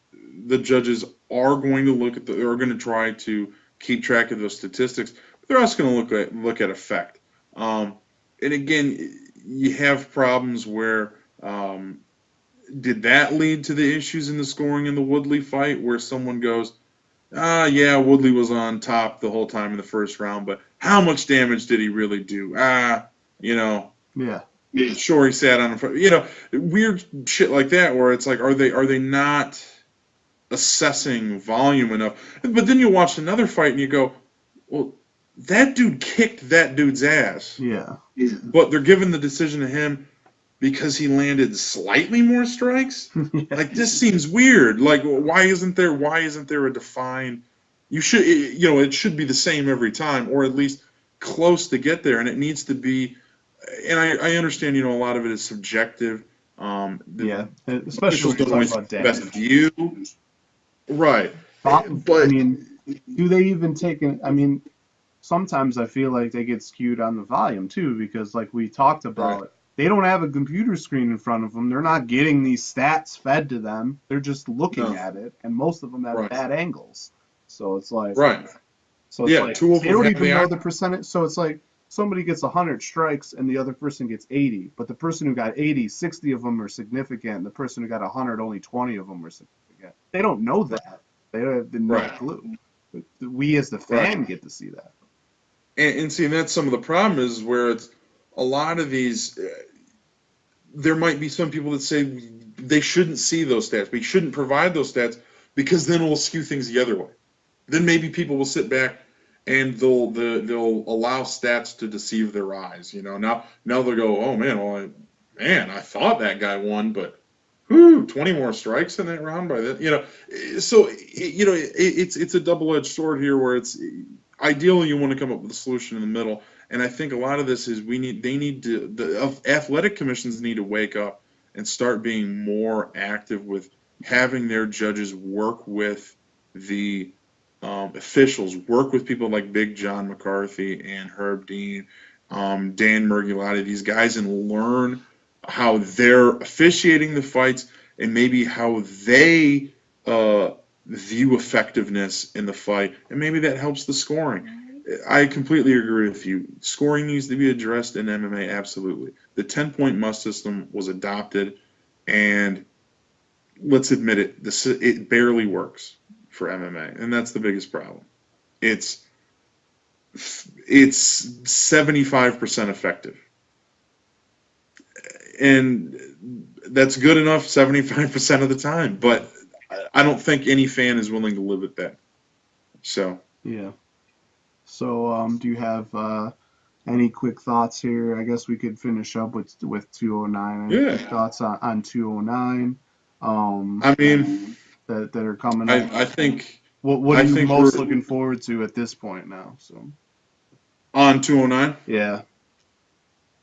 the judges are going to try to keep track of those statistics. But they're also going to look at effect. And again, you have problems where did that lead to the issues in the scoring in the Woodley fight, where someone goes, yeah, Woodley was on top the whole time in the first round, but how much damage did he really do? Yeah. Sure, he sat on front. Weird shit like that, where it's like, are they not assessing volume enough? But then you watch another fight and you go, well, that dude kicked that dude's ass. Yeah. But they're giving the decision to him because he landed slightly more strikes. Like, this seems weird. Like, why isn't there a defined? It should be the same every time, or at least close to get there, and it needs to be. And I understand, a lot of it is subjective. Especially when you talk about damage. Best view. Right. But I mean, do they even take it? I mean, sometimes I feel like they get skewed on the volume too, because like we talked about, they don't have a computer screen in front of them. They're not getting these stats fed to them. They're just looking at it, and most of them have bad angles. So it's like, So it's like they don't even know the percentage. So it's like somebody gets 100 strikes and the other person gets 80, but the person who got 80, 60 of them are significant, and the person who got 100, only 20 of them are significant. They don't know that. They have no clue. But we as the fan get to see that. And see, that's some of the problem is where it's a lot of these. There might be some people that say they shouldn't see those stats. We shouldn't provide those stats because then it will skew things the other way. Then maybe people will sit back and they'll allow stats to deceive their eyes. Now they'll go, oh man, I thought that guy won, but 20 more strikes in that round by that. So it's a double-edged sword here, where it's ideally you want to come up with a solution in the middle. And I think a lot of this is the athletic commissions need to wake up and start being more active with having their judges work with the officials, work with people like Big John McCarthy and Herb Dean, Dan Murgilotti, these guys, and learn how they're officiating the fights and maybe how they view effectiveness in the fight, and maybe that helps the scoring. I completely agree with you. Scoring needs to be addressed in MMA, absolutely. The 10-point must system was adopted, and let's admit it, it barely works for MMA, and that's the biggest problem. It's 75% effective, and that's good enough 75% of the time. But I don't think any fan is willing to live with that. So Yeah. So do you have any quick thoughts here? I guess we could finish up with 209. Any quick thoughts on 209? I mean, that are coming up. I think. What are you most looking forward to at this point now? So on 209. Yeah.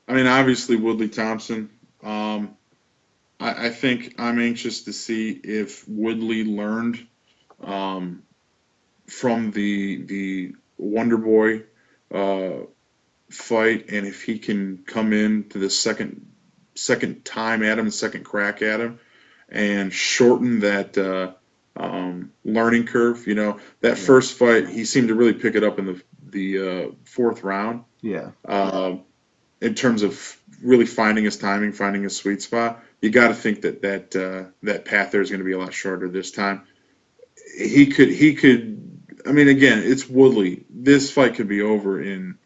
I mean, obviously Woodley Thompson. I think I'm anxious to see if Woodley learned from the Wonder Boy fight, and if he can come in to the second time at him, second crack at him, and shorten that learning curve. You know, that first fight, he seemed to really pick it up in the fourth round. Yeah. In terms of really finding his timing, finding his sweet spot, you got to think that path there is going to be a lot shorter this time. He could. I mean, again, it's Woodley. This fight could be over in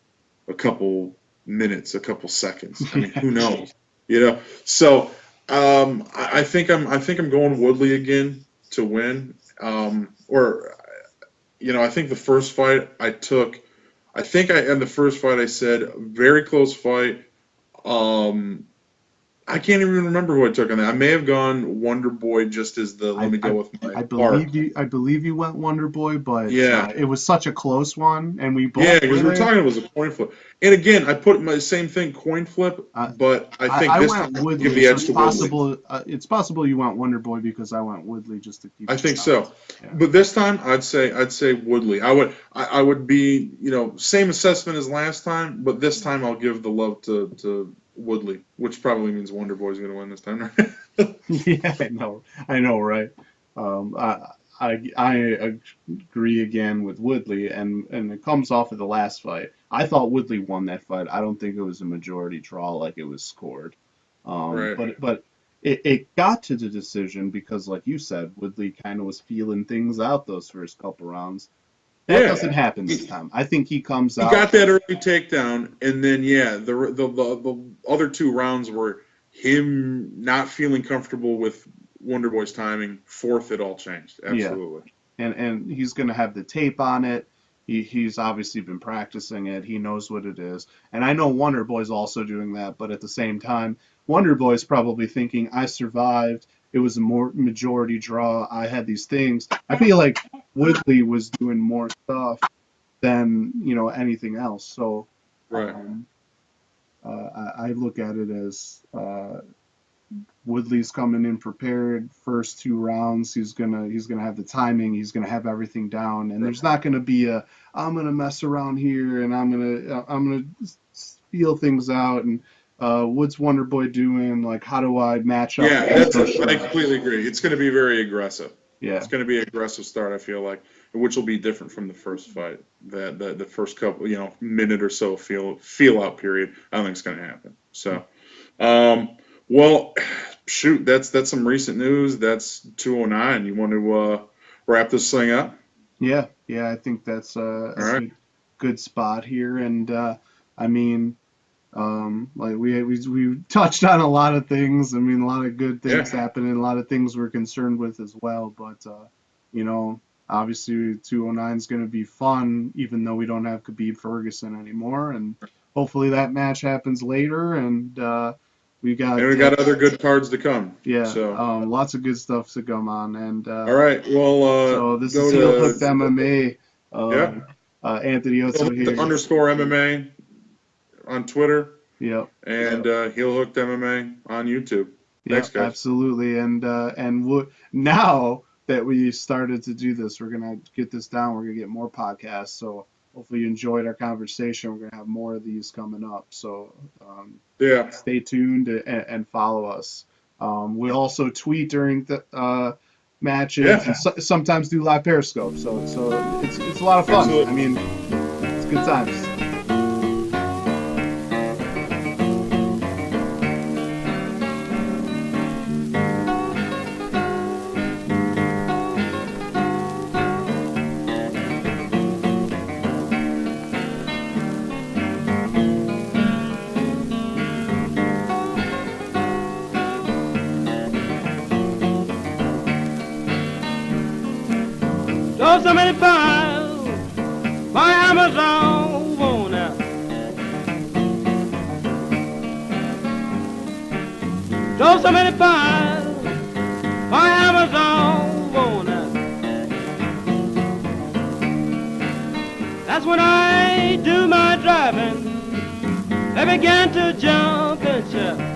a couple minutes, a couple seconds. I mean, who knows? You know. So I think I'm going Woodley again to win. Or you know, I think the first fight in the first fight I said very close fight. I can't even remember who I took on that. I may have gone Wonder Boy just as the let me go with my I believe you went Wonder Boy, but yeah, it was such a close one, and we both because we're talking it was a coin flip. And again, I put my same thing, coin flip, but I think this time Woodley, give the edge so to Woodley. It's possible you went Wonder Boy because I went Woodley just to keep. I think so, but this time I'd say Woodley. I would be, you know, same assessment as last time, but this time I'll give the love to Woodley, which probably means Wonder Boy's going to win this time, right? Yeah, I know, right? I agree again with Woodley, and it comes off of the last fight. I thought Woodley won that fight. I don't think it was a majority draw like it was scored. Right. But it got to the decision because, like you said, Woodley kind of was feeling things out those first couple rounds. That doesn't happen this time. I think he comes out. He got that early takedown, and then the other two rounds were him not feeling comfortable with Wonder Boy's timing. Fourth, it all changed. Absolutely. Yeah. And he's going to have the tape on it. He's obviously been practicing it. He knows what it is. And I know Wonder Boy's also doing that, but at the same time, Wonder Boy's probably thinking, I survived. It was a more majority draw. I had these things. I feel like Woodley was doing more stuff than, you know, anything else. So right. I look at it as Woodley's coming in prepared. First two rounds, he's gonna have the timing. He's gonna have everything down, and there's not gonna be I'm gonna mess around here and I'm gonna feel things out and. What's Wonder Boy doing? Like, how do I match up? Yeah, I completely agree. It's going to be very aggressive. Yeah, it's going to be an aggressive start. I feel like, which will be different from the first fight. That the first couple, you know, minute or so feel out period. I don't think it's going to happen. So, well, shoot, that's some recent news. That's 209. You want to wrap this thing up? Yeah, I think that's a good spot here, and I mean. Like we touched on a lot of things. I mean, a lot of good things happening, a lot of things we're concerned with as well. But you know, obviously 209 is going to be fun, even though we don't have Khabib Ferguson anymore. And hopefully that match happens later. And we got other good cards to come. Yeah. So lots of good stuff to come on. And all right. Well, so this is Heelhooked MMA. Anthony Oso here. _MMA. On Twitter, and Heelhooked MMA on YouTube. Thanks, guys. Absolutely. And now that we started to do this, we're gonna get this down. We're gonna get more podcasts. So hopefully you enjoyed our conversation. We're gonna have more of these coming up. So stay tuned and follow us. We also tweet during the matches and sometimes do live Periscope. So it's a lot of fun. Absolutely. I mean, it's good times. Drove so many miles by Amazon worn out. Drove so many miles by Amazon worn out. That's when I do my driving. They began to jump and shout.